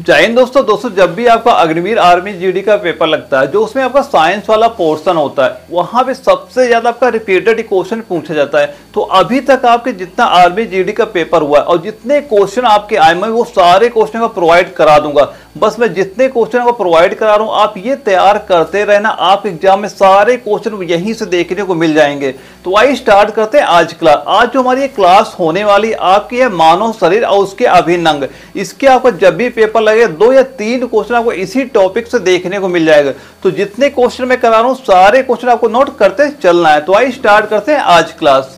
जय हिंद दोस्तों जब भी आपका अग्निवीर आर्मी जीडी का पेपर लगता है जो उसमें आपका साइंस वाला पोर्शन होता है वहां पे सबसे ज्यादा आपका रिपीटेड क्वेश्चन पूछा जाता है। तो अभी तक आपके जितना आर्मी जीडी का पेपर हुआ है और जितने क्वेश्चन आपके आए मैं वो सारे क्वेश्चन को प्रोवाइड करा दूंगा। बस मैं जितने क्वेश्चन को प्रोवाइड करा रहा हूँ आप ये तैयार करते रहना, आप एग्जाम में सारे क्वेश्चन यहीं से देखने को मिल जाएंगे। तो आइए स्टार्ट करते हैं आज क्लास। आज जो हमारी क्लास होने वाली आपकी है मानव शरीर और उसके अभिन्न अंग। इसके आपका जब भी पेपर लगे 2 या 3 क्वेश्चन आपको इसी टॉपिक से देखने को मिल जाएगा। तो जितने क्वेश्चन मैं करा रहा हूँ सारे क्वेश्चन आपको नोट करते चलना है। तो आइए स्टार्ट करते हैं आज क्लास।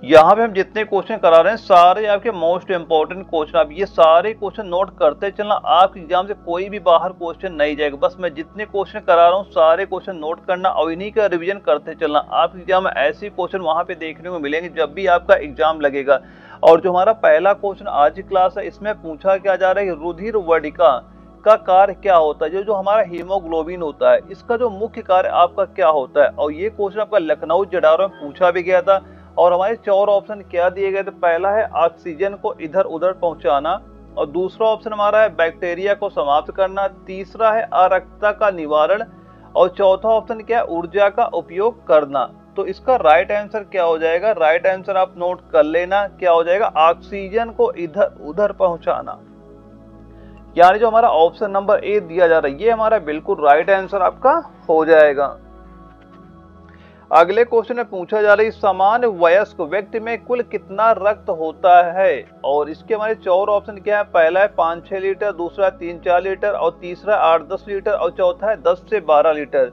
यहाँ पे हम जितने क्वेश्चन करा रहे हैं सारे आपके मोस्ट इंपॉर्टेंट क्वेश्चन, आप ये सारे क्वेश्चन नोट करते चलना। आपके एग्जाम से कोई भी बाहर क्वेश्चन नहीं जाएगा। बस मैं जितने क्वेश्चन करा रहा हूँ सारे क्वेश्चन नोट करना और इन्हीं का रिवीजन करते चलना। आपके एग्जाम में ऐसे क्वेश्चन वहाँ पे देखने को मिलेंगे जब भी आपका एग्जाम लगेगा। और जो हमारा पहला क्वेश्चन आज की क्लास है इसमें पूछा क्या जा रहा है कि रुधिर वर्णिका का कार्य क्या होता है। जो हमारा हीमोग्लोबिन होता है इसका जो मुख्य कार्य आपका क्या होता है। और ये क्वेश्चन आपका लखनऊ जडारो में पूछा भी गया था। और हमारे 4 ऑप्शन क्या दिए गए थे। पहला है ऑक्सीजन को इधर उधर पहुंचाना, और दूसरा ऑप्शन हमारा है बैक्टीरिया को समाप्त करना, तीसरा है अरक्तता का निवारण, और चौथा ऑप्शन क्या है ऊर्जा का उपयोग करना। तो इसका राइट आंसर क्या हो जाएगा, राइट आंसर आप नोट कर लेना क्या हो जाएगा, ऑक्सीजन को इधर उधर पहुंचाना। यानी जो हमारा ऑप्शन नंबर ए दिया जा रहा है ये हमारा बिल्कुल राइट आंसर आपका हो जाएगा। अगले क्वेश्चन में पूछा जा रहा है सामान्य वयस्क व्यक्ति में कुल कितना रक्त होता है। और इसके हमारे 4 ऑप्शन क्या है। पहला है 5-6 लीटर, दूसरा 3-4 लीटर, और तीसरा 8-10 लीटर, और चौथा है 10 से 12 लीटर।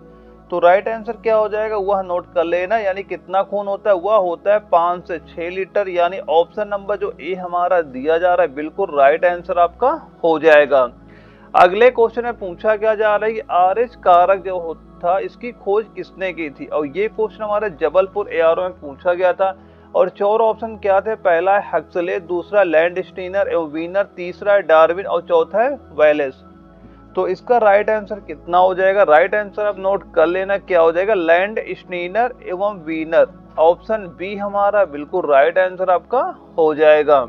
तो राइट आंसर क्या हो जाएगा वह नोट कर लेना। यानी कितना खून होता है वह होता है 5 से 6 लीटर। यानी ऑप्शन नंबर जो ए हमारा दिया जा रहा है बिल्कुल राइट आंसर आपका हो जाएगा। अगले क्वेश्चन में पूछा क्या जा रहा है कि RH कारक जो था इसकी खोज किसने की थी। और ये क्वेश्चन हमारे जबलपुर ARO में पूछा गया था। और 4 ऑप्शन क्या थे। पहला है हक्सले, दूसरा लैंडस्टीनर एवं वीनर, तीसरा है डार्विन, और चौथा है वेलेस। तो इसका राइट आंसर कितना हो जाएगा, राइट आंसर आप नोट कर लेना क्या हो जाएगा, लैंडस्टीनर एवं वीनर। ऑप्शन बी हमारा बिल्कुल राइट आंसर आपका हो जाएगा।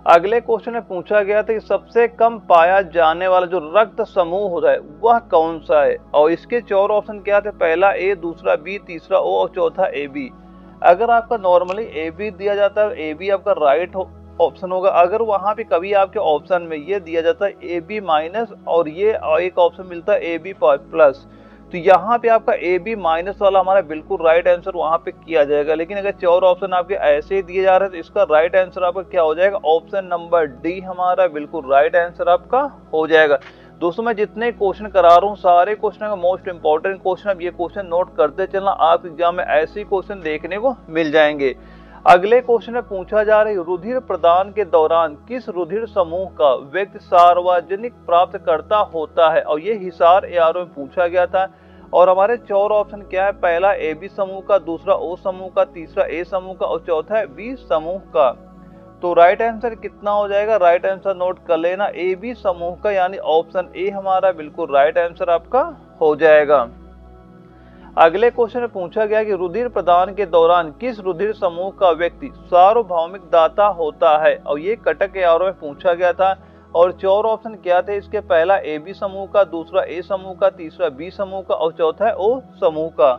अगले क्वेश्चन में पूछा गया था कि सबसे कम पाया जाने वाला जो रक्त समूह होता है वह कौन सा है। और इसके 4 ऑप्शन क्या थे। पहला ए, दूसरा बी, तीसरा ओ, और चौथा ए बी। अगर आपका नॉर्मली ए बी दिया जाता है ए बी आपका राइट ऑप्शन होगा। अगर वहां पे कभी आपके ऑप्शन में ये दिया जाता है ए बी माइनस और ये एक ऑप्शन मिलता है ए बी प्लस, तो यहाँ पे आपका ए बी माइनस वाला हमारा बिल्कुल राइट आंसर वहां पे किया जाएगा। लेकिन अगर 4 ऑप्शन आपके ऐसे ही दिए जा रहे हैं तो इसका राइट आंसर आपका क्या हो जाएगा, ऑप्शन नंबर डी हमारा बिल्कुल राइट आंसर आपका हो जाएगा। दोस्तों मैं जितने क्वेश्चन करा रहा हूँ सारे क्वेश्चन का मोस्ट इंपॉर्टेंट क्वेश्चन, अब ये क्वेश्चन नोट करते चलना। आप एग्जाम में ऐसे क्वेश्चन देखने को मिल जाएंगे। अगले क्वेश्चन में पूछा जा रहा है रुधिर प्रदान के दौरान किस रुधिर समूह का व्यक्ति सार्वजनिक प्राप्त करता होता है। और ये हिसार ARO में पूछा गया था। और हमारे 4 ऑप्शन क्या है। पहला ए बी समूह का, दूसरा ओ समूह का, तीसरा ए समूह का, और चौथा है बी समूह का। तो राइट आंसर कितना हो जाएगा, राइट आंसर नोट कर लेना ए बी समूह का। यानी ऑप्शन ए हमारा बिल्कुल राइट आंसर आपका हो जाएगा। अगले क्वेश्चन में पूछा गया कि रुधिर प्रदान के दौरान किस रुधिर समूह का व्यक्ति सार्वभौमिक दाता होता है। और ये कटक ARO में पूछा गया था। और 4 ऑप्शन क्या थे इसके। पहला ए बी समूह का, दूसरा ए समूह का, तीसरा बी समूह का, और चौथा है ओ समूह का।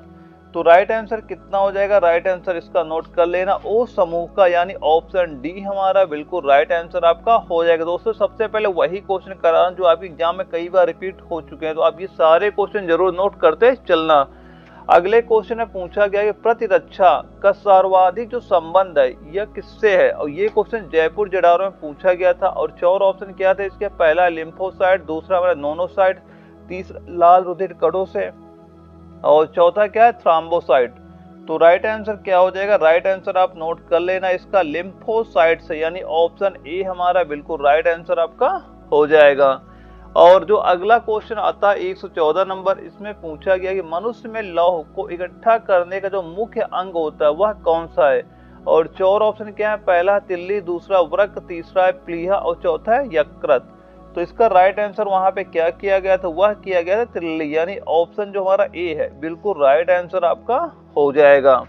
तो राइट आंसर कितना हो जाएगा, राइट आंसर इसका नोट कर लेना ओ समूह का। यानी ऑप्शन डी हमारा बिल्कुल राइट आंसर आपका हो जाएगा। दोस्तों सबसे पहले वही क्वेश्चन करा जो आपके एग्जाम में कई बार रिपीट हो चुके हैं, तो आप ये सारे क्वेश्चन जरूर नोट करते चलना। अगले क्वेश्चन में पूछा गया कि प्रतिरक्षा का सर्वाधिक जो संबंध है यह किससे है। और ये क्वेश्चन जयपुर जडारो में पूछा गया था। और 4 ऑप्शन क्या थे इसके। पहला लिम्फोसाइट, दूसरा हमारा नोनोसाइट, तीसरा लाल रुधिर कणों से, और चौथा क्या है थ्राम्बोसाइट। तो राइट आंसर क्या हो जाएगा, राइट आंसर आप नोट कर लेना इसका लिम्फोसाइट से। यानी ऑप्शन ए हमारा बिल्कुल राइट आंसर आपका हो जाएगा। और जो अगला क्वेश्चन आता है 114 नंबर, इसमें पूछा गया कि मनुष्य में लौह को इकट्ठा करने का जो मुख्य अंग होता है वह कौन सा है। और 4 ऑप्शन क्या है। पहला तिल्ली, दूसरा वृक्क, तीसरा है प्लीहा, और चौथा है यकृत। तो इसका राइट आंसर वहां पे क्या किया गया था, वह किया गया था तिल्ली। यानी ऑप्शन जो हमारा ए है बिल्कुल राइट आंसर आपका हो जाएगा।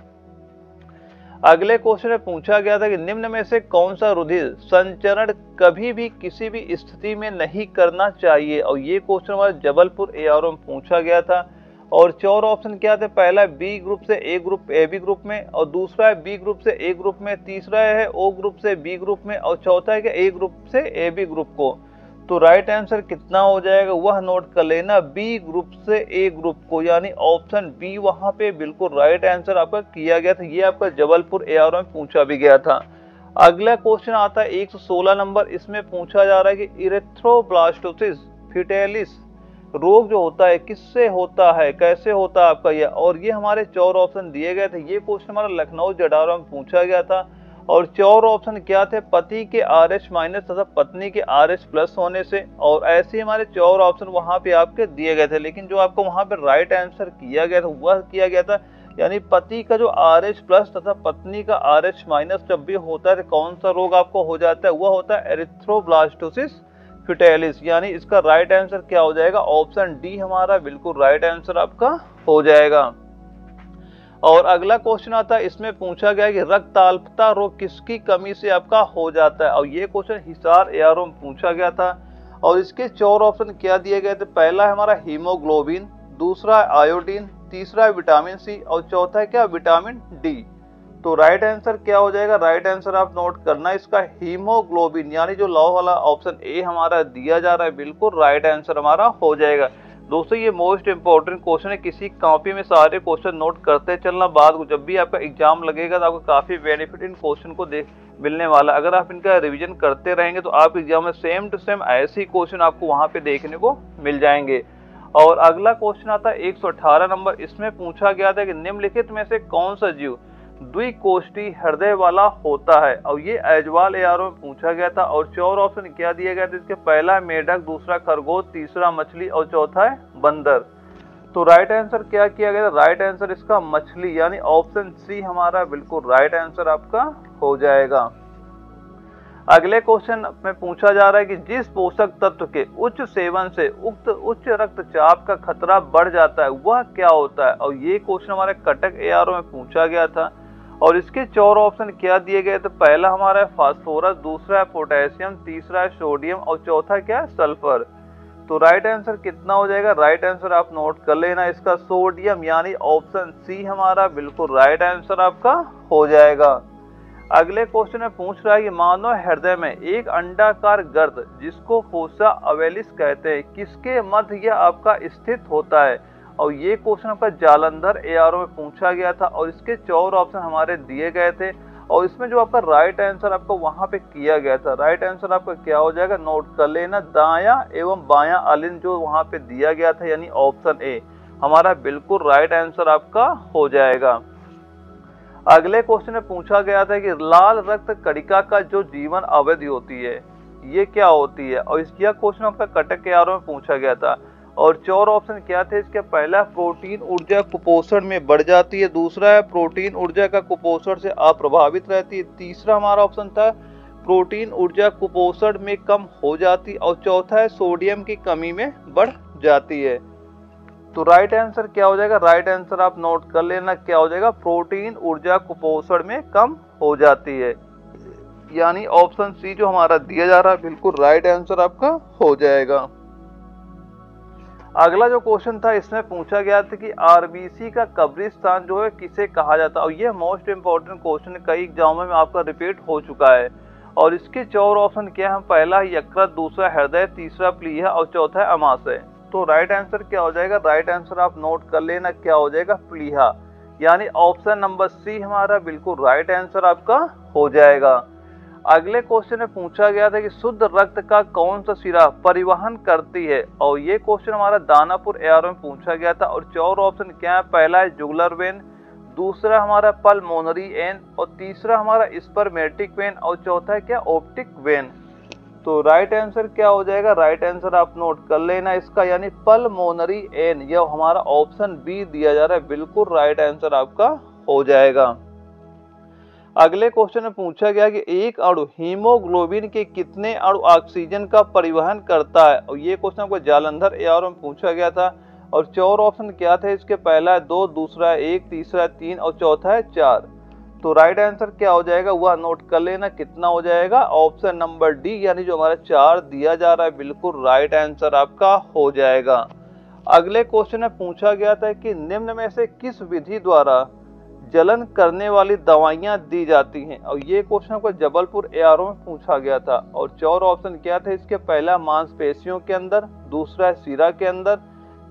अगले क्वेश्चन में पूछा गया था कि निम्न में से कौन सा रुधिर संचरण कभी भी किसी भी स्थिति में नहीं करना चाहिए, और ये क्वेश्चन हमारे जबलपुर एआरओ में पूछा गया था। और 4 ऑप्शन क्या थे, पहला है बी ग्रुप से ए ग्रुप ए बी ग्रुप में, और दूसरा है बी ग्रुप से ए ग्रुप में, तीसरा है ओ ग्रुप से बी ग्रुप में, और चौथा है कि ए ग्रुप से ए बी ग्रुप को। तो राइट आंसर कितना हो जाएगा वह नोट कर लेना, बी ग्रुप से ए ग्रुप को, यानी ऑप्शन बी वहां पे बिल्कुल राइट आंसर आपका किया गया था। ये आपका जबलपुर एआरओ में पूछा भी गया था। अगला क्वेश्चन आता है 116 नंबर, इसमें पूछा जा रहा है कि इरेथ्रोब्लास्टोसिस फिटेलिस रोग जो होता है किससे होता है, कैसे होता है आपका यह, और ये हमारे 4 ऑप्शन दिए गए थे। ये क्वेश्चन हमारा लखनऊ जडारा में पूछा गया था। और 4 ऑप्शन क्या थे, पति के RH- तथा पत्नी के RH+ होने से, और ऐसे हमारे 4 ऑप्शन वहां पे आपके दिए गए थे। लेकिन जो आपको वहां पे राइट आंसर किया गया था वह किया गया था, यानी पति का जो RH+ तथा पत्नी का RH- जब भी होता है तो कौन सा रोग आपको हो जाता है, वह होता है एरिथ्रोब्लास्टोसिस फिटेलिस। यानी इसका राइट आंसर क्या हो जाएगा, ऑप्शन डी हमारा बिल्कुल राइट आंसर आपका हो जाएगा। और अगला क्वेश्चन आता है, इसमें पूछा गया कि रक्त अल्पता रोग किसकी कमी से आपका हो जाता है, और ये क्वेश्चन हिसार एआरओ में पूछा गया था। और इसके 4 ऑप्शन क्या दिए गए थे, पहला है हमारा हीमोग्लोबिन, दूसरा है आयोडीन, तीसरा है विटामिन सी, और चौथा है क्या, विटामिन डी। तो राइट आंसर क्या हो जाएगा, राइट आंसर आप नोट करना इसका हीमोग्लोबिन, यानी जो लॉ वाला ऑप्शन ए हमारा दिया जा रहा है बिल्कुल राइट आंसर हमारा हो जाएगा। दोस्तों ये मोस्ट इंपॉर्टेंट क्वेश्चन है, किसी कॉपी में सारे क्वेश्चन नोट करते चलना, बाद को जब भी आपका एग्जाम लगेगा तो आपको काफी बेनिफिट इन क्वेश्चन को देख मिलने वाला। अगर आप इनका रिवीजन करते रहेंगे तो आप एग्जाम में सेम टू सेम ऐसे ही क्वेश्चन आपको वहां पे देखने को मिल जाएंगे। और अगला क्वेश्चन आता है 118 नंबर, इसमें पूछा गया था कि निम्नलिखित में से कौन सा जीव द्विकोष्ठी हृदय वाला होता है, और ये एजवाल एआरओ में पूछा गया था। और 4 ऑप्शन क्या दिए गए थे इसके, पहला है मेढक, दूसरा खरगोश, तीसरा मछली, और चौथा है बंदर। तो राइट आंसर क्या किया गया, राइट आंसर इसका मछली, यानी ऑप्शन सी हमारा बिल्कुल राइट आंसर आपका हो जाएगा। अगले क्वेश्चन में पूछा जा रहा है कि जिस पोषक तत्व के उच्च सेवन से उक्त उच्च रक्तचाप का खतरा बढ़ जाता है वह क्या होता है, और ये क्वेश्चन हमारे कटक एआरओ में पूछा गया था। और इसके 4 ऑप्शन क्या दिए गए, तो पहला हमारा है फास्फोरस, दूसरा है पोटेशियम, तीसरा है सोडियम, और चौथा क्या है, सल्फर। तो राइट आंसर कितना हो जाएगा, राइट आंसर आप नोट कर लेना इसका सोडियम, यानी ऑप्शन सी हमारा बिल्कुल राइट आंसर आपका हो जाएगा। अगले क्वेश्चन में पूछ रहा है कि मानव हृदय में एक अंडाकार गर्त जिसको फोसा ओवैलिस कहते हैं किसके मध्य यह आपका स्थित होता है, और ये क्वेश्चन आपका जालंधर एआरओ में पूछा गया था। और इसके 4 ऑप्शन हमारे दिए गए थे, और इसमें जो आपका राइट आंसर आपको वहां पे किया गया था, राइट आंसर आपका क्या हो जाएगा, नोट कर लेना, दायां एवं बायां अलिंद जो वहां पे दिया गया था, यानी ऑप्शन ए हमारा बिल्कुल राइट आंसर आपका हो जाएगा। अगले क्वेश्चन में पूछा गया था कि लाल रक्त कणिका का जो जीवन अवधि होती है ये क्या होती है, और इसका क्वेश्चन आपका कटक एआरओ में पूछा गया था। और 4 ऑप्शन क्या थे इसके, पहला प्रोटीन ऊर्जा कुपोषण में बढ़ जाती है, दूसरा है प्रोटीन ऊर्जा का कुपोषण से अप्रभावित रहती है, तीसरा हमारा ऑप्शन था प्रोटीन ऊर्जा कुपोषण में कम हो जाती, और चौथा है सोडियम की कमी में बढ़ जाती है। तो राइट आंसर क्या हो जाएगा, राइट आंसर आप नोट कर लेना, क्या हो जाएगा, प्रोटीन ऊर्जा कुपोषण में कम हो जाती है, यानी ऑप्शन सी जो हमारा दिया जा रहा है बिल्कुल राइट आंसर आपका हो जाएगा। अगला जो क्वेश्चन था इसमें पूछा गया था कि आरबीसी का कब्रिस्तान जो है किसे कहा जाता है, और ये मोस्ट इंपॉर्टेंट क्वेश्चन कई एग्जामों में आपका रिपीट हो चुका है। और इसके 4 ऑप्शन क्या है, पहला यकृत, दूसरा हृदय, तीसरा प्लीहा, और चौथा है अमाशय। तो राइट आंसर क्या हो जाएगा, राइट आंसर आप नोट कर लेना, क्या हो जाएगा, प्लीहा, यानी ऑप्शन नंबर सी हमारा बिल्कुल राइट आंसर आपका हो जाएगा। अगले क्वेश्चन में पूछा गया था कि शुद्ध रक्त का कौन सा सिरा परिवहन करती है, और ये क्वेश्चन हमारा दानापुर एआरओ में पूछा गया था। और 4 ऑप्शन क्या है, पहला है जुगुलर वेन, दूसरा हमारा पल्मोनरी वेन, और तीसरा हमारा स्पर्मेटिक वेन, और चौथा है क्या, ऑप्टिक वेन। तो राइट आंसर क्या हो जाएगा, राइट आंसर आप नोट कर लेना इसका, यानी पल्मोनरी वेन, यह हमारा ऑप्शन बी दिया जा रहा है, बिल्कुल राइट आंसर आपका हो जाएगा। अगले क्वेश्चन में पूछा गया कि एक अणु हीमोग्लोबिन के कितने अणु ऑक्सीजन का परिवहन करता है, और ये क्वेश्चन आपको जालंधर एआरओ में पूछा गया था। और 4 ऑप्शन क्या थे इसके, पहला है 2, दूसरा है 1, तीसरा है 3, और चौथा है 4। तो राइट आंसर क्या हो जाएगा वह नोट कर लेना, कितना हो जाएगा ऑप्शन नंबर डी, यानी जो हमारा 4 दिया जा रहा है बिल्कुल राइट आंसर आपका हो जाएगा। अगले क्वेश्चन में पूछा गया था कि निम्न में से किस विधि द्वारा जलन करने वाली दवाइयां दी जाती हैं, और ये क्वेश्चन आपको जबलपुर एआरओ में पूछा गया था। और 4 ऑप्शन क्या थे इसके, पहला मांसपेशियों के अंदर, दूसरा है सिरा के अंदर,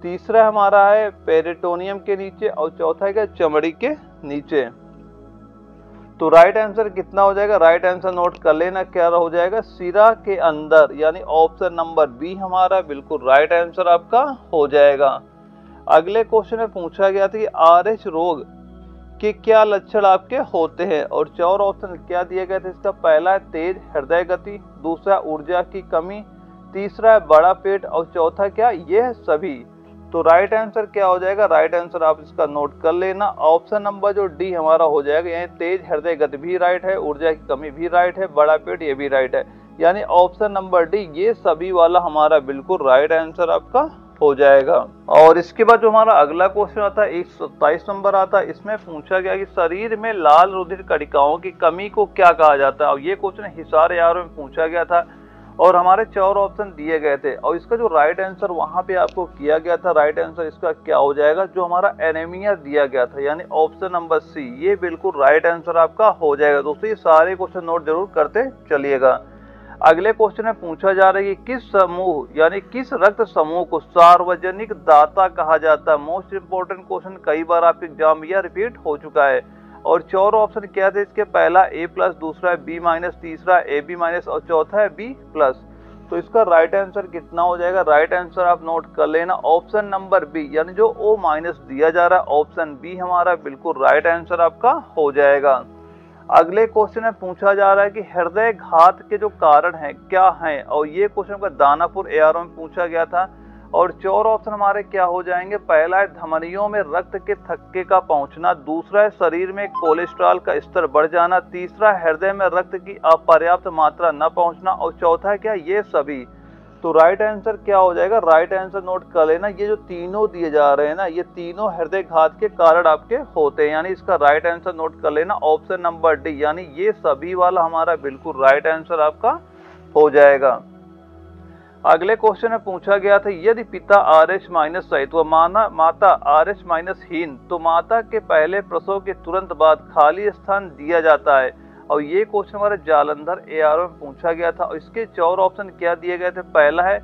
तीसरा हमारा है पेरिटोनियम के नीचे, और चौथा है क्या चमड़ी के नीचे। तो राइट आंसर कितना हो जाएगा, राइट आंसर नोट कर लेना, क्या हो जाएगा सिरा के अंदर, यानी ऑप्शन नंबर बी हमारा बिल्कुल राइट आंसर आपका हो जाएगा। अगले क्वेश्चन में पूछा गया था कि आरएच रोग के क्या लक्षण आपके होते हैं, और 4 ऑप्शन क्या दिए गए थे इसका, पहला है तेज हृदय गति, दूसरा ऊर्जा की कमी, तीसरा है बड़ा पेट, और चौथा क्या यह सभी। तो राइट आंसर क्या हो जाएगा, राइट आंसर आप इसका नोट कर लेना, ऑप्शन नंबर जो डी हमारा हो जाएगा, यानी तेज हृदय गति भी राइट है, ऊर्जा की कमी भी राइट है, बड़ा पेट ये भी राइट है, यानी ऑप्शन नंबर डी ये सभी वाला हमारा बिल्कुल राइट आंसर आपका हो जाएगा। और इसके बाद जो हमारा अगला क्वेश्चन आता है 127 नंबर आता है, इसमें पूछा गया कि शरीर में लाल रुधिर कणिकाओं की कमी को क्या कहा जाता है, और ये क्वेश्चन हिसार एआरओ में पूछा गया था, और हमारे 4 ऑप्शन दिए गए थे, और इसका जो राइट आंसर वहां पे आपको किया गया था, राइट आंसर इसका क्या हो जाएगा, जो हमारा एनीमिया दिया गया था, यानी ऑप्शन नंबर सी ये बिल्कुल राइट आंसर आपका हो जाएगा। दोस्तों ये सारे क्वेश्चन नोट जरूर करते चलिएगा। अगले क्वेश्चन में पूछा जा रहा है कि किस समूह यानी किस रक्त समूह को सार्वजनिक दाता कहा जाता है। मोस्ट इंपोर्टेंट क्वेश्चन, कई बार आपके एग्जाम में रिपीट हो चुका है। और 4 ऑप्शन क्या थे इसके, पहला A+, दूसरा है B-, तीसरा AB-, और चौथा है B+। तो इसका राइट आंसर कितना हो जाएगा, राइट आंसर आप नोट कर लेना, ऑप्शन नंबर बी, यानी जो O- दिया जा रहा है ऑप्शन बी हमारा बिल्कुल राइट आंसर आपका हो जाएगा। अगले क्वेश्चन में पूछा जा रहा है कि हृदय घात के जो कारण हैं क्या हैं, और ये क्वेश्चन का दानापुर एआरओ में पूछा गया था। और 4 ऑप्शन हमारे क्या हो जाएंगे, पहला है धमनियों में रक्त के थक्के का पहुंचना, दूसरा है शरीर में कोलेस्ट्रॉल का स्तर बढ़ जाना, तीसरा है हृदय में रक्त की अपर्याप्त मात्रा न पहुंचना, और चौथा है क्या ये सभी। तो राइट आंसर क्या हो जाएगा, राइट आंसर नोट कर लेना, ये जो तीनों दिए जा रहे हैं ना, ये तीनों हृदय घात के कारण आपके होते हैं, यानी इसका राइट आंसर नोट कर लेना, ऑप्शन नंबर डी, यानी ये सभी वाला हमारा बिल्कुल राइट आंसर आपका हो जाएगा। अगले क्वेश्चन में पूछा गया था यदि पिता RH- सहित व माता RH- हीन, तो माता के पहले प्रसव के तुरंत बाद खाली स्थान दिया जाता है। और ये क्वेश्चन हमारे जालंधर एआरओ में पूछा गया था, और इसके 4 ऑप्शन क्या दिए गए थे, पहला है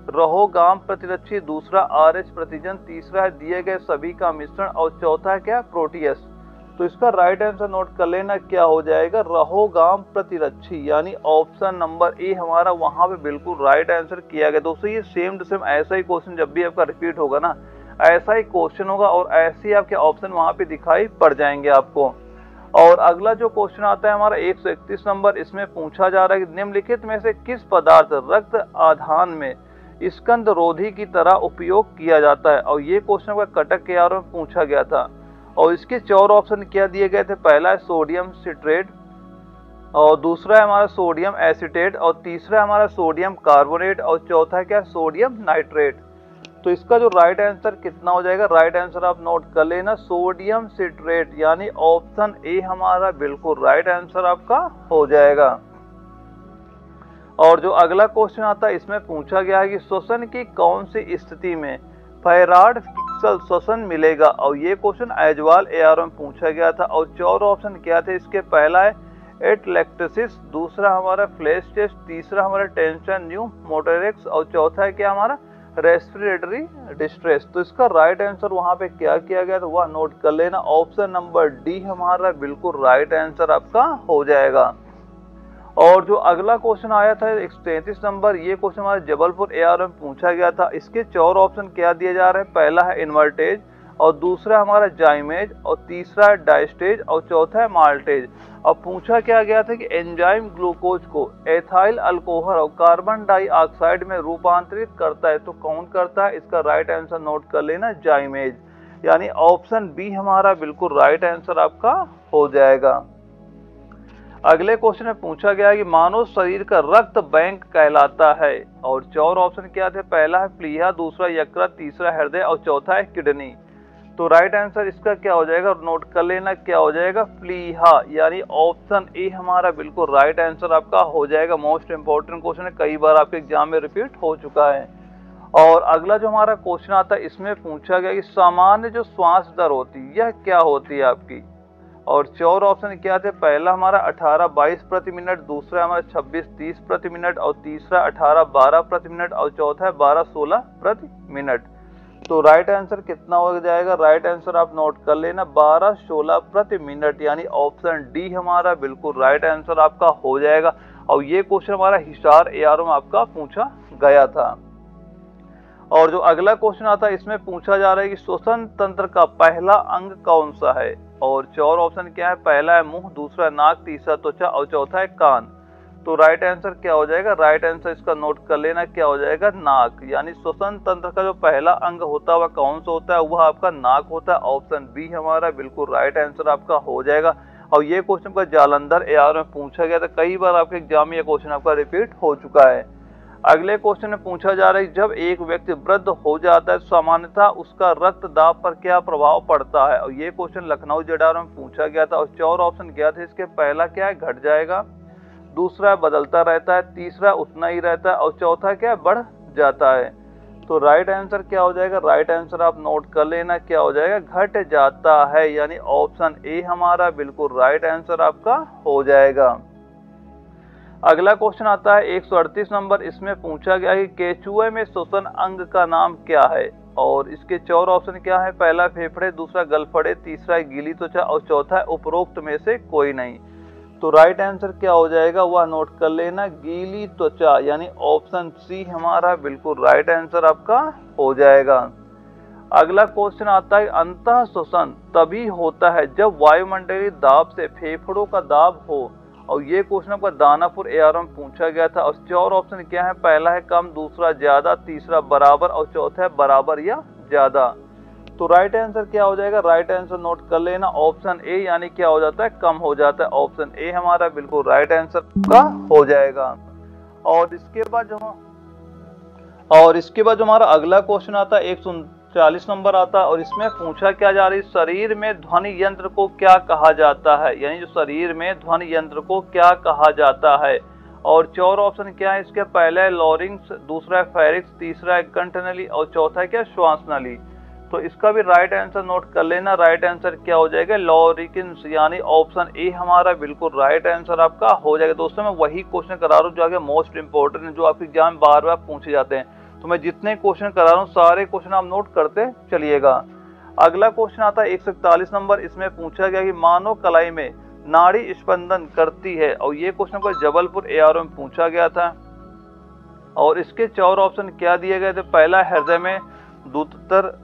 रहोगाम प्रतिरक्षी, दूसरा RH प्रतिजन, तीसरा है दिए गए सभी का मिश्रण, और चौथा है क्या प्रोटियस। तो इसका राइट आंसर नोट कर लेना, क्या हो जाएगा रहोगाम प्रतिरक्षी, यानी ऑप्शन नंबर ए हमारा वहां पे बिल्कुल राइट आंसर किया गया। दोस्तों ये सेम टू सेम ऐसा ही क्वेश्चन जब भी आपका रिपीट होगा ना, ऐसा ही क्वेश्चन होगा और ऐसे ही आपके ऑप्शन वहां पे दिखाई पड़ जाएंगे आपको। और अगला जो क्वेश्चन आता है हमारा 131 नंबर, इसमें पूछा जा रहा है कि निम्नलिखित में से किस पदार्थ रक्त आधान में स्कंद रोधी की तरह उपयोग किया जाता है। और ये क्वेश्चन का कटक के आर में पूछा गया था, और इसके 4 ऑप्शन क्या दिए गए थे, पहला है सोडियम सिट्रेट, और दूसरा है हमारा सोडियम एसिटेट, और तीसरा है हमारा सोडियम कार्बोनेट, और चौथा है क्या सोडियम नाइट्रेट। तो इसका जो राइट आंसर कितना हो जाएगा, राइट आंसर आप नोट कर लेना सोडियम सिट्रेट, यानी ऑप्शन ए हमारा बिल्कुल राइट आंसर आपका हो जाएगा। और जो अगला क्वेश्चन आता है इसमें पूछा गया है कि श्वसन की कौन सी स्थिति में फैराड पिक्सल श्वसन मिलेगा। और ये क्वेश्चन एजवाल एआरओ में पूछा गया था, और 4 ऑप्शन क्या थे इसके, पहला है एटलेक्टेसिस, दूसरा हमारा फ्लैश टेस्ट, तीसरा हमारा टेंशन न्यू मोटोरेक्स, और चौथा है क्या हमारा रेस्पिरेटरी डिस्ट्रेस। तो इसका राइट आंसर वहां पे क्या किया गया तो वह नोट कर लेना, ऑप्शन नंबर डी हमारा बिल्कुल राइट आंसर आपका हो जाएगा। और जो अगला क्वेश्चन आया था 133 नंबर, ये क्वेश्चन हमारे जबलपुर एआरओ में पूछा गया था। इसके 4 ऑप्शन क्या दिए जा रहे हैं, पहला है इन्वर्टेज, और दूसरा हमारा जाइमेज, और तीसरा है डायस्टेज, और चौथा है माल्टेज। अब पूछा क्या गया था कि एंजाइम ग्लूकोज को एथाइल अल्कोहल और कार्बन डाइऑक्साइड में रूपांतरित करता है, तो कौन करता है। इसका राइट आंसर नोट कर लेना जाइमेज, यानी ऑप्शन बी हमारा बिल्कुल राइट आंसर आपका हो जाएगा। अगले क्वेश्चन में पूछा गया है कि मानव शरीर का रक्त बैंक कहलाता है, और 4 ऑप्शन क्या थे, पहला है प्लीहा, दूसरा यकृत, तीसरा हृदय, और चौथा है किडनी। तो राइट आंसर इसका क्या हो जाएगा, नोट कर लेना, क्या हो जाएगा, प्लीहा, यानी ऑप्शन ए हमारा बिल्कुल राइट आंसर आपका हो जाएगा। मोस्ट इंपोर्टेंट क्वेश्चन है, कई बार आपके एग्जाम में रिपीट हो चुका है। और अगला जो हमारा क्वेश्चन आता है इसमें पूछा गया कि सामान्य जो श्वास दर होती है यह क्या होती है आपकी। और 4 ऑप्शन क्या थे, पहला हमारा 18-22 प्रति मिनट, दूसरा हमारा 26-30 प्रति मिनट, और तीसरा 18-12 प्रति मिनट, और चौथा है 12-16 प्रति मिनट। तो राइट आंसर कितना हो जाएगा, राइट आंसर आप नोट कर लेना 12-16 प्रति मिनट, यानी ऑप्शन डी हमारा बिल्कुल राइट आंसर आपका हो जाएगा। और ये क्वेश्चन हमारा हिसार एआरओ में आपका पूछा गया था। और जो अगला क्वेश्चन आता है इसमें पूछा जा रहा है कि श्वसन तंत्र का पहला अंग कौन सा है। और 4 ऑप्शन क्या है, पहला है मुंह, दूसरा नाक, तीसरा त्वचा, और चौथा है कान। तो राइट आंसर क्या हो जाएगा, राइट आंसर इसका नोट कर लेना, क्या हो जाएगा, नाक, यानी श्वसन तंत्र का जो पहला अंग होता है वह कौन सा होता है, वह आपका नाक होता है। ऑप्शन बी हमारा बिल्कुल राइट आंसर आपका हो जाएगा। और ये क्वेश्चन का जालंधर एआर में पूछा गया था, कई बार आपके एग्जाम में यह क्वेश्चन आपका रिपीट हो चुका है। अगले क्वेश्चन में पूछा जा रहा है जब एक व्यक्ति वृद्ध हो जाता है सामान्यतः उसका रक्त दाब पर क्या प्रभाव पड़ता है। और ये क्वेश्चन लखनऊ जेडीआर में पूछा गया था। और 4 ऑप्शन क्या थे इसके, पहला क्या है, घट जाएगा, दूसरा बदलता रहता है, तीसरा उतना ही रहता है, और चौथा क्या, बढ़ जाता है। तो राइट आंसर क्या हो जाएगा, राइट आंसर आप नोट कर लेना, क्या हो जाएगा, घट जाता है, यानी ऑप्शन ए हमारा बिल्कुल राइट आंसर आपका हो जाएगा। अगला क्वेश्चन आता है 138 नंबर, इसमें पूछा गया है कि केचुए में श्वसन अंग का नाम क्या है। और इसके 4 ऑप्शन क्या है, पहला फेफड़े, दूसरा गलफड़े, तीसरा गीली त्वचा, और चौथा है उपरोक्त में से कोई नहीं। तो राइट आंसर क्या हो जाएगा, वह नोट कर लेना, गीली त्वचा, यानी ऑप्शन सी हमारा बिल्कुल राइट आंसर आपका हो जाएगा। अगला क्वेश्चन आता है अंतः श्वसन तभी होता है जब वायुमंडलीय दाब से फेफड़ों का दाब हो। और ये क्वेश्चन आपका दानापुर एआर में पूछा गया था। और 4 ऑप्शन क्या है, पहला है कम, दूसरा ज्यादा, तीसरा बराबर, और चौथा है बराबर या ज्यादा। तो राइट आंसर क्या हो जाएगा, राइट आंसर नोट कर लेना, ऑप्शन ए, यानी क्या हो जाता है, कम हो जाता है। ऑप्शन ए हमारा बिल्कुल राइट आंसर का हो जाएगा। और इसके बाद जो हमारा अगला क्वेश्चन आता है 139 नंबर आता है। और इसमें पूछा क्या जा रही है, शरीर में ध्वनि यंत्र को क्या कहा जाता है, यानी जो शरीर में ध्वनि यंत्र को क्या कहा जाता है। और 4 ऑप्शन क्या है इसके, पहला है लॉरिंग्स, दूसरा है फेरिक्स, तीसरा है कंठनली, और चौथा है क्या, श्वास नली। तो इसका भी राइट आंसर नोट कर लेना, राइट आंसर क्या हो जाएगा, लॉरिकिन्स, यानी ऑप्शन ए हमारा बिल्कुल राइट आंसर आपका हो जाएगा। दोस्तों मैं वही क्वेश्चन करा रहा हूँ जो आगे मोस्ट इंपोर्टेंट है, जो आपके एग्जाम में बार बार पूछे जाते हैं। तो मैं जितने क्वेश्चन करा रहा हूँ सारे क्वेश्चन आप नोट करते चलिएगा। अगला क्वेश्चन आता है 141 नंबर, इसमें पूछा गया कि मानव कलाई में नाड़ी स्पंदन करती है। और ये क्वेश्चन को जबलपुर एआर में पूछा गया था। और इसके 4 ऑप्शन क्या दिए गए थे, पहला हृदय में द्रुततर,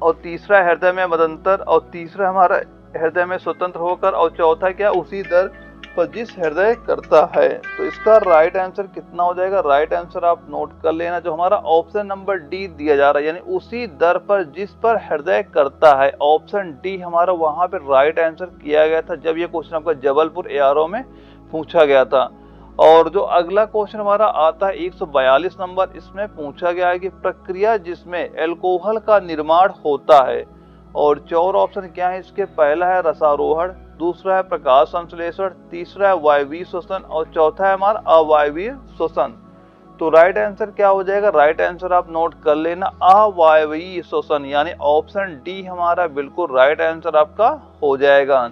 और तीसरा हृदय में मदंतर, और तीसरा हमारा हृदय में स्वतंत्र होकर, और चौथा क्या, उसी दर पर जिस हृदय करता है। तो इसका राइट आंसर कितना हो जाएगा, राइट आंसर आप नोट कर लेना, जो हमारा ऑप्शन नंबर डी दिया जा रहा है, यानी उसी दर पर जिस पर हृदय करता है। ऑप्शन डी हमारा वहां पर राइट आंसर किया गया था जब ये क्वेश्चन आपका जबलपुर एआरओ में पूछा गया था। और जो अगला क्वेश्चन हमारा आता है 142 नंबर, इसमें पूछा गया है कि प्रक्रिया जिसमें एल्कोहल का निर्माण होता है। और 4 ऑप्शन क्या है इसके, पहला है रसारोहण, दूसरा है प्रकाश संश्लेषण, तीसरा है वायवीय श्वसन, और चौथा है हमारा अवायवीय श्वसन। तो राइट आंसर क्या हो जाएगा, राइट आंसर आप नोट कर लेना, अवायवीय श्वसन, यानी ऑप्शन डी हमारा बिल्कुल राइट आंसर आपका हो जाएगा।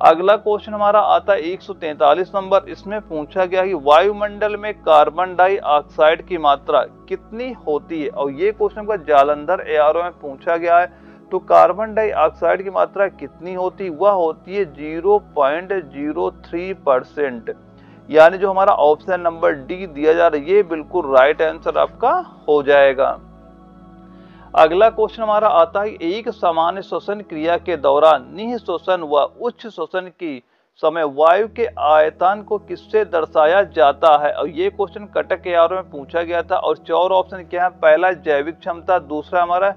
अगला क्वेश्चन हमारा आता है 143 नंबर, इसमें पूछा गया कि वायुमंडल में कार्बन डाइऑक्साइड की मात्रा कितनी होती है। और ये क्वेश्चन का जालंधर एआरओ में पूछा गया है। तो कार्बन डाइऑक्साइड की मात्रा कितनी होती है, वह होती है 0.03%, यानी जो हमारा ऑप्शन नंबर डी दिया जा रहा है ये बिल्कुल राइट आंसर आपका हो जाएगा। अगला क्वेश्चन हमारा आता है एक सामान्य श्वसन क्रिया के दौरान निःश्वसन व उच्च श्वसन की समय वायु के आयतन को किससे दर्शाया जाता है। और ये क्वेश्चन कटक के आर में पूछा गया था। और 4 ऑप्शन क्या है, पहला जैविक क्षमता, दूसरा हमारा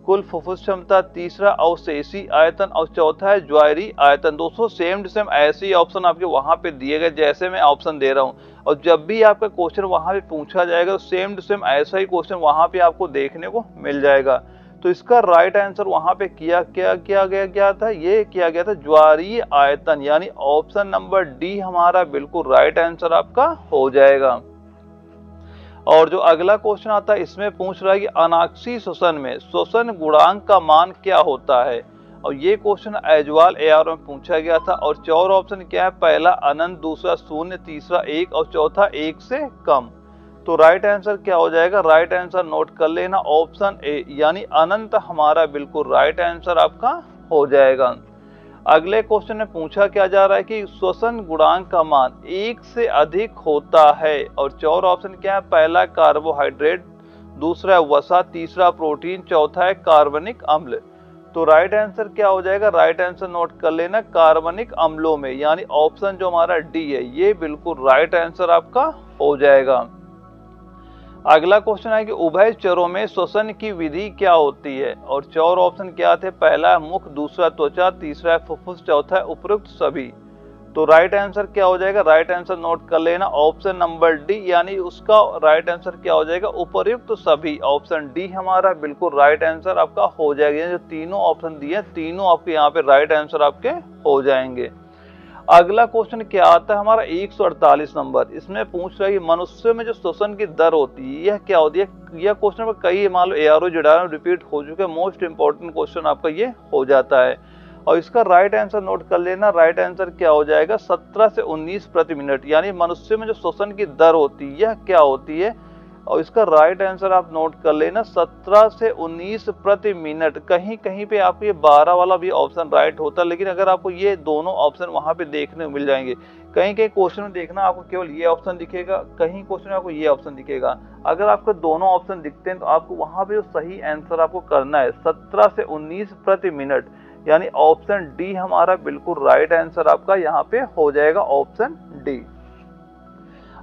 कुल फुफ्फुस क्षमता, तीसरा अवशेषी आयतन, और चौथा है ज्वायरी आयतन। दोस्तों सेम टू सेम ऐसे ही ऑप्शन आपके वहां पे दिए गए जैसे मैं ऑप्शन दे रहा हूं। और जब भी आपका क्वेश्चन वहां पे पूछा जाएगा तो सेम टू सेम ऐसा ही क्वेश्चन वहां पे आपको देखने को मिल जाएगा। तो इसका राइट आंसर वहां पे किया गया था, ये किया गया था ज्वारीय आयतन, यानी ऑप्शन नंबर डी हमारा बिल्कुल राइट आंसर आपका हो जाएगा। और जो अगला क्वेश्चन आता है इसमें पूछ रहा है कि अनाक्षी श्वसन में श्वसन गुणांक का मान क्या होता है, और ये क्वेश्चन एजवाल एआर में पूछा गया था। और 4 ऑप्शन क्या है, पहला अनंत, दूसरा शून्य, तीसरा 1 और चौथा 1 से कम। तो राइट आंसर क्या हो जाएगा, राइट आंसर नोट कर लेना ऑप्शन ए, यानी अनंत हमारा बिल्कुल राइट आंसर आपका हो जाएगा। अगले क्वेश्चन में पूछा क्या जा रहा है कि श्वसन गुणांक का मान 1 से अधिक होता है, और 4 ऑप्शन क्या है, पहला कार्बोहाइड्रेट, दूसरा वसा, तीसरा प्रोटीन, चौथा है कार्बनिक अम्ल। तो राइट आंसर क्या हो जाएगा, राइट आंसर नोट कर लेना कार्बनिक अम्लों में, यानी ऑप्शन जो हमारा डी है ये बिल्कुल राइट आंसर आपका हो जाएगा। अगला क्वेश्चन है कि उभयचरों में श्वसन की विधि क्या होती है, और 4 ऑप्शन क्या थे, पहला है मुख, दूसरा त्वचा, तीसरा है फुफ्फुस, चौथा है उपयुक्त सभी। तो राइट आंसर क्या हो जाएगा, राइट आंसर नोट कर लेना ऑप्शन नंबर डी, यानी उसका राइट आंसर क्या हो जाएगा, उपयुक्त सभी। ऑप्शन डी हमारा बिल्कुल राइट आंसर आपका हो जाएगा। जो तीनों ऑप्शन दिए तीनों आपके यहाँ पे राइट आंसर आपके हो जाएंगे। अगला क्वेश्चन क्या आता है हमारा 148 नंबर, इसमें पूछ रहा है कि मनुष्य में जो श्वसन की दर होती है यह क्या होती है। यह क्वेश्चन में कई मान लो एआरओ जेआरओ रिपीट हो चुके हैं, मोस्ट इंपॉर्टेंट क्वेश्चन आपका ये हो जाता है। और इसका राइट आंसर नोट कर लेना, राइट आंसर क्या हो जाएगा, 17 से 19 प्रति मिनट, यानी मनुष्य में जो श्वसन की दर होती है यह क्या होती है, और इसका राइट आंसर आप नोट कर लेना 17 से 19 प्रति मिनट। कहीं कहीं पे आपको ये 12 वाला भी ऑप्शन राइट होता है, लेकिन अगर आपको ये दोनों ऑप्शन वहां पे देखने मिल जाएंगे, कहीं कहीं क्वेश्चन में देखना आपको केवल ये ऑप्शन दिखेगा, कहीं क्वेश्चन में आपको ये ऑप्शन दिखेगा। अगर आपको दोनों ऑप्शन दिखते हैं तो आपको वहां पे जो सही आंसर आपको करना है 17 से 19 प्रति मिनट, यानी ऑप्शन डी हमारा बिल्कुल राइट आंसर आपका यहाँ पे हो जाएगा, ऑप्शन डी।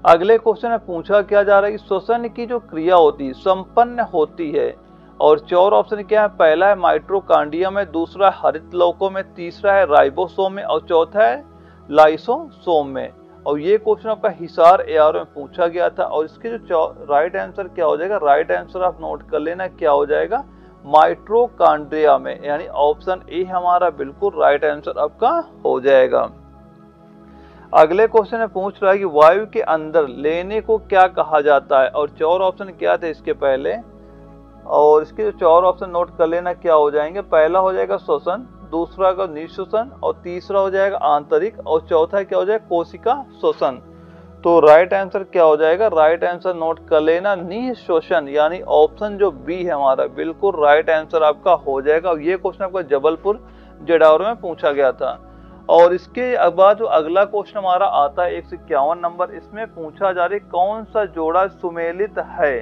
अगले क्वेश्चन में पूछा क्या जा रहा है कि श्वसन की जो क्रिया होती है संपन्न होती है, और 4 ऑप्शन क्या है, पहला है माइटोकॉन्ड्रियम में, दूसरा हरित लौकों में, तीसरा है राइबोसोम में और चौथा है लाइसोसोम में। और ये क्वेश्चन आपका हिसार एआर में पूछा गया था, और इसके जो राइट आंसर क्या हो जाएगा, राइट आंसर आप नोट कर लेना क्या हो जाएगा, माइटोकॉन्ड्रिया में, यानी ऑप्शन ए हमारा बिल्कुल राइट आंसर आपका हो जाएगा। अगले क्वेश्चन में पूछ रहा है कि वायु के अंदर लेने को क्या कहा जाता है, और 4 ऑप्शन क्या थे इसके पहले, और इसके जो 4 ऑप्शन नोट कर लेना क्या हो जाएंगे, पहला हो जाएगा श्वसन, दूसरा का निःश्वसन, और तीसरा हो जाएगा आंतरिक, और चौथा क्या हो जाएगा कोशिका श्वसन। तो राइट आंसर क्या हो जाएगा, राइट आंसर नोट कर लेना निःश्वसन, यानी ऑप्शन जो बी है हमारा बिल्कुल राइट आंसर आपका हो जाएगा। और ये क्वेश्चन आपका जबलपुर जेडावर में पूछा गया था। और इसके बाद जो अगला क्वेश्चन हमारा आता है 151 नंबर, इसमें पूछा जा रहा है कौन सा जोड़ा सुमेलित है,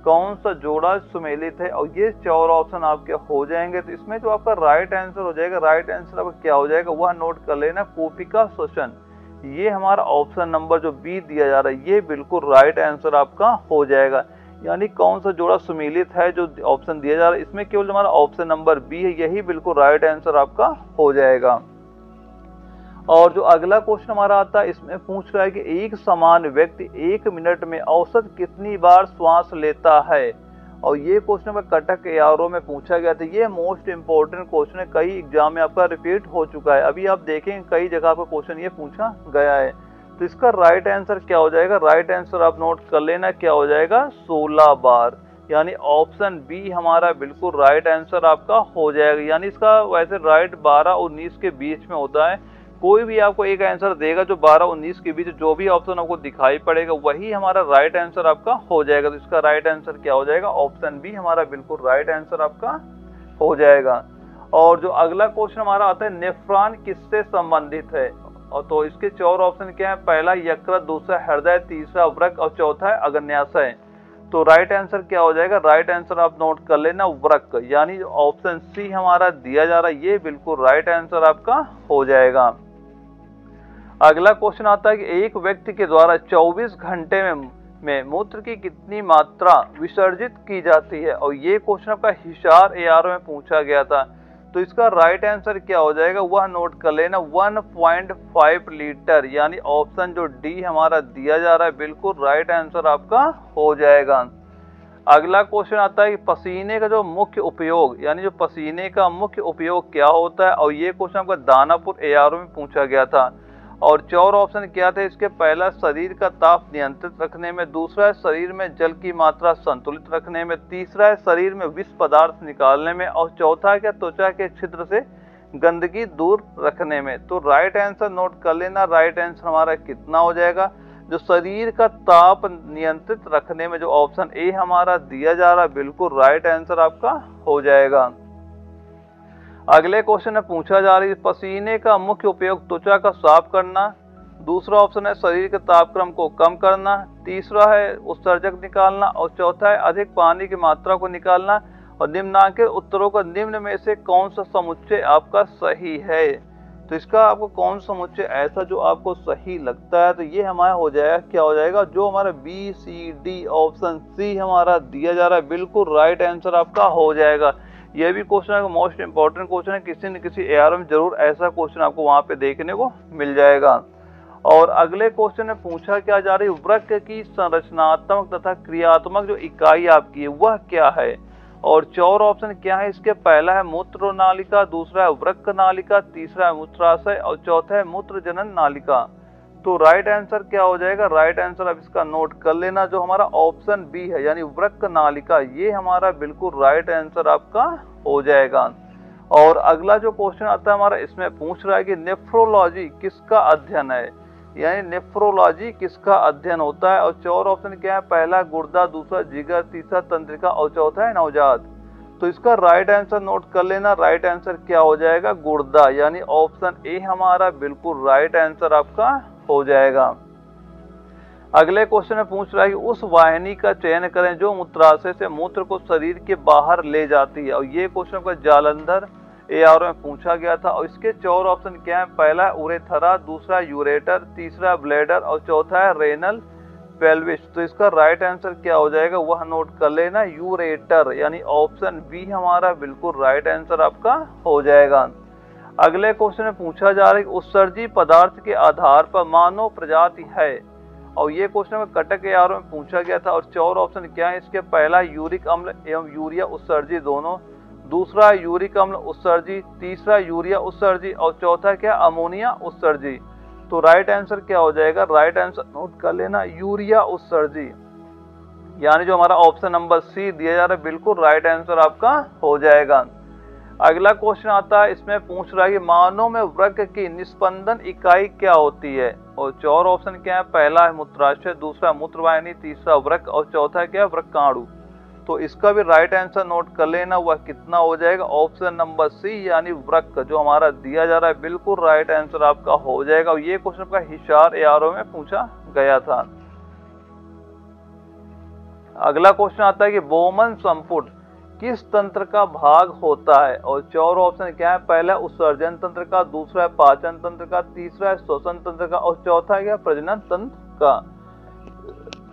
कौन सा जोड़ा सुमेलित है, और ये 4 ऑप्शन आपके हो जाएंगे। तो इसमें जो आपका राइट आंसर हो जाएगा, राइट आंसर आपका क्या हो जाएगा वह नोट कर लेना कोशिका श्वसन। ये हमारा ऑप्शन नंबर जो बी दिया जा रहा है ये बिल्कुल राइट आंसर आपका हो जाएगा, यानी कौन सा जोड़ा सुमेलित है जो ऑप्शन दिया जा रहा है इसमें केवल हमारा ऑप्शन नंबर बी है, यही बिल्कुल राइट आंसर आपका हो जाएगा। और जो अगला क्वेश्चन हमारा आता है इसमें पूछ रहा है कि एक समान व्यक्ति 1 मिनट में औसत कितनी बार श्वास लेता है, और ये क्वेश्चन में कटक एआरओ में पूछा गया था। ये मोस्ट इंपोर्टेंट क्वेश्चन है, कई एग्जाम में आपका रिपीट हो चुका है, अभी आप देखेंगे कई जगह पर क्वेश्चन ये पूछा गया है। तो इसका राइट आंसर क्या हो जाएगा, राइट आंसर आप नोट कर लेना क्या हो जाएगा 16 बार, यानी ऑप्शन बी हमारा बिल्कुल राइट आंसर आपका हो जाएगा। यानी इसका वैसे राइट 12 और 19 के बीच में होता है, कोई भी आपको एक आंसर देगा जो 12 और 19 के बीच जो भी ऑप्शन आपको दिखाई पड़ेगा वही हमारा राइट आंसर आपका हो जाएगा। तो इसका राइट आंसर क्या हो जाएगा, ऑप्शन बी हमारा बिल्कुल राइट आंसर आपका हो जाएगा। और जो अगला क्वेश्चन हमारा आता है नेफ्रॉन किससे संबंधित है, और तो इसके 4 ऑप्शन क्या है, पहला यकृत, दूसरा हृदय, तीसरा वृक्क और चौथा है अग्न्याशय। तो राइट आंसर क्या हो जाएगा, राइट आंसर आप नोट कर लेना वृक्क, यानी ऑप्शन सी हमारा दिया जा रहा है ये बिल्कुल राइट आंसर आपका हो जाएगा। अगला क्वेश्चन आता है कि एक व्यक्ति के द्वारा 24 घंटे में मूत्र की कितनी मात्रा विसर्जित की जाती है, और ये क्वेश्चन आपका हिसार एआर में पूछा गया था। तो इसका राइट आंसर क्या हो जाएगा वह नोट कर लेना 1.5 लीटर, यानी ऑप्शन जो डी हमारा दिया जा रहा है बिल्कुल राइट आंसर आपका हो जाएगा। अगला क्वेश्चन आता है कि पसीने का जो मुख्य उपयोग, यानी जो पसीने का मुख्य उपयोग क्या होता है, और ये क्वेश्चन आपका दानापुर एआरओ में पूछा गया था। और 4 ऑप्शन क्या थे इसके, पहला शरीर का ताप नियंत्रित रखने में, दूसरा है शरीर में जल की मात्रा संतुलित रखने में, तीसरा है शरीर में विष पदार्थ निकालने में, और चौथा है क्या त्वचा के छिद्र से गंदगी दूर रखने में। तो राइट आंसर नोट कर लेना, राइट आंसर हमारा कितना हो जाएगा, जो शरीर का ताप नियंत्रित रखने में जो ऑप्शन ए हमारा दिया जा रहा है बिल्कुल राइट आंसर आपका हो जाएगा। अगले क्वेश्चन में पूछा जा रही है पसीने का मुख्य उपयोग त्वचा का साफ करना, दूसरा ऑप्शन है शरीर के तापक्रम को कम करना, तीसरा है उत्सर्जक निकालना, और चौथा है अधिक पानी की मात्रा को निकालना। और निम्नांकित उत्तरों का निम्न में से कौन सा समुच्चय आपका सही है। तो इसका आपको कौन सा समुच्चय ऐसा जो आपको सही लगता है, तो ये हमारा हो जाएगा, क्या हो जाएगा, जो हमारा B C D option C हमारा दिया जा रहा है बिल्कुल राइट आंसर आपका हो जाएगा। यह भी क्वेश्चन है मोस्ट इंपॉर्टेंट क्वेश्चन है, किसी न किसी एआरओ में जरूर ऐसा क्वेश्चन आपको वहां पे देखने को मिल जाएगा। और अगले क्वेश्चन में पूछा क्या जा रही है, वृक्क की संरचनात्मक तथा क्रियात्मक जो इकाई आपकी है वह क्या है। और 4 ऑप्शन क्या है इसके, पहला है मूत्र नालिका, दूसरा है वृक्क नालिका, तीसरा है मूत्राशय, और चौथा है मूत्र जनन नालिका। तो राइट आंसर क्या हो जाएगा, राइट आंसर आप इसका नोट कर लेना, जो हमारा ऑप्शन बी है यानी वृक्क नालिका, ये हमारा बिल्कुल राइट आंसर आपका हो जाएगा। और अगला जो क्वेश्चन आता है हमारा, इसमें पूछ रहा है कि नेफ्रोलॉजी किसका अध्ययन है, यानी नेफ्रोलॉजी किसका अध्ययन होता है। और 4 ऑप्शन क्या है, पहला गुर्दा, दूसरा जिगर, तीसरा तंत्रिका, और चौथा है नवजात। तो इसका राइट आंसर नोट कर लेना, राइट आंसर क्या हो जाएगा, गुर्दा, यानी ऑप्शन ए हमारा बिल्कुल राइट आंसर आपका हो जाएगा। अगले क्वेश्चन में पूछ रहा है कि उस वाहिनी का चयन करें जो मूत्राशय से मूत्र को शरीर के बाहर ले जाती है। और ये क्वेश्चन का जालंधर एआरओ में पूछा गया था। और इसके 4 ऑप्शन क्या है, पहला उरेथरा, दूसरा यूरेटर, तीसरा ब्लैडर, और चौथा है रेनल पेल्विस। तो इसका राइट आंसर क्या हो जाएगा वह नोट कर लेना, यूरेटर, यानी ऑप्शन बी हमारा बिल्कुल राइट आंसर आपका हो जाएगा। अगले क्वेश्चन में पूछा जा रहा है उत्सर्जी पदार्थ के आधार पर मानव प्रजाति है। और ये क्वेश्चन कटक एआरओ में पूछा गया था। और 4 ऑप्शन क्या है इसके, पहला यूरिक अम्ल एवं यूरिया उत्सर्जी दोनों, दूसरा यूरिक अम्ल उत्सर्जी, तीसरा यूरिया उत्सर्जी, और चौथा क्या अमोनिया उत्सर्जी। तो राइट आंसर क्या हो जाएगा, राइट आंसर नोट कर लेना, यूरिया उत्सर्जी, यानी जो हमारा ऑप्शन नंबर सी दिया जा रहा है बिल्कुल राइट आंसर आपका हो जाएगा। अगला क्वेश्चन आता है, इसमें पूछ रहा है कि मानव में वृक्क की निस्पंदन इकाई क्या होती है। और 4 ऑप्शन क्या है, पहला है मूत्राशय, दूसरा मूत्रवाहिनी, तीसरा वृक्क, और चौथा क्या है वृक्काणु। तो इसका भी राइट आंसर नोट कर लेना, वह कितना हो जाएगा, ऑप्शन नंबर सी यानी वृक्क जो हमारा दिया जा रहा है बिल्कुल राइट आंसर आपका हो जाएगा। और ये क्वेश्चन का हिसार एआरओ में पूछा गया था। अगला क्वेश्चन आता है कि बोमन संपुट किस तंत्र का भाग होता है। और 4 ऑप्शन क्या है, पहला उत्सर्जन तंत्र का, दूसरा है पाचन तंत्र का, तीसरा है श्वसन तंत्र का, और चौथा है प्रजनन तंत्र का।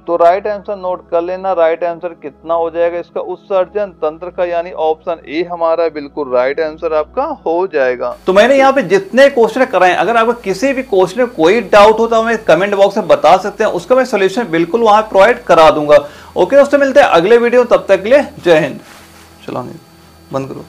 तो राइट आंसर नोट कर लेना, राइट आंसर कितना हो जाएगा इसका, उत्सर्जन तंत्र का, यानी ऑप्शन ए हमारा बिल्कुल राइट आंसर आपका हो जाएगा। तो मैंने यहाँ पे जितने क्वेश्चन कराए, अगर आपको किसी भी क्वेश्चन में कोई डाउट होता है हमें कमेंट बॉक्स में बता सकते हैं, उसका मैं सोल्यूशन बिल्कुल वहां प्रोवाइड करा दूंगा। ओके दोस्तों, मिलते हैं अगले वीडियो, तब तक के लिए जय हिंद। चलो बंद करो।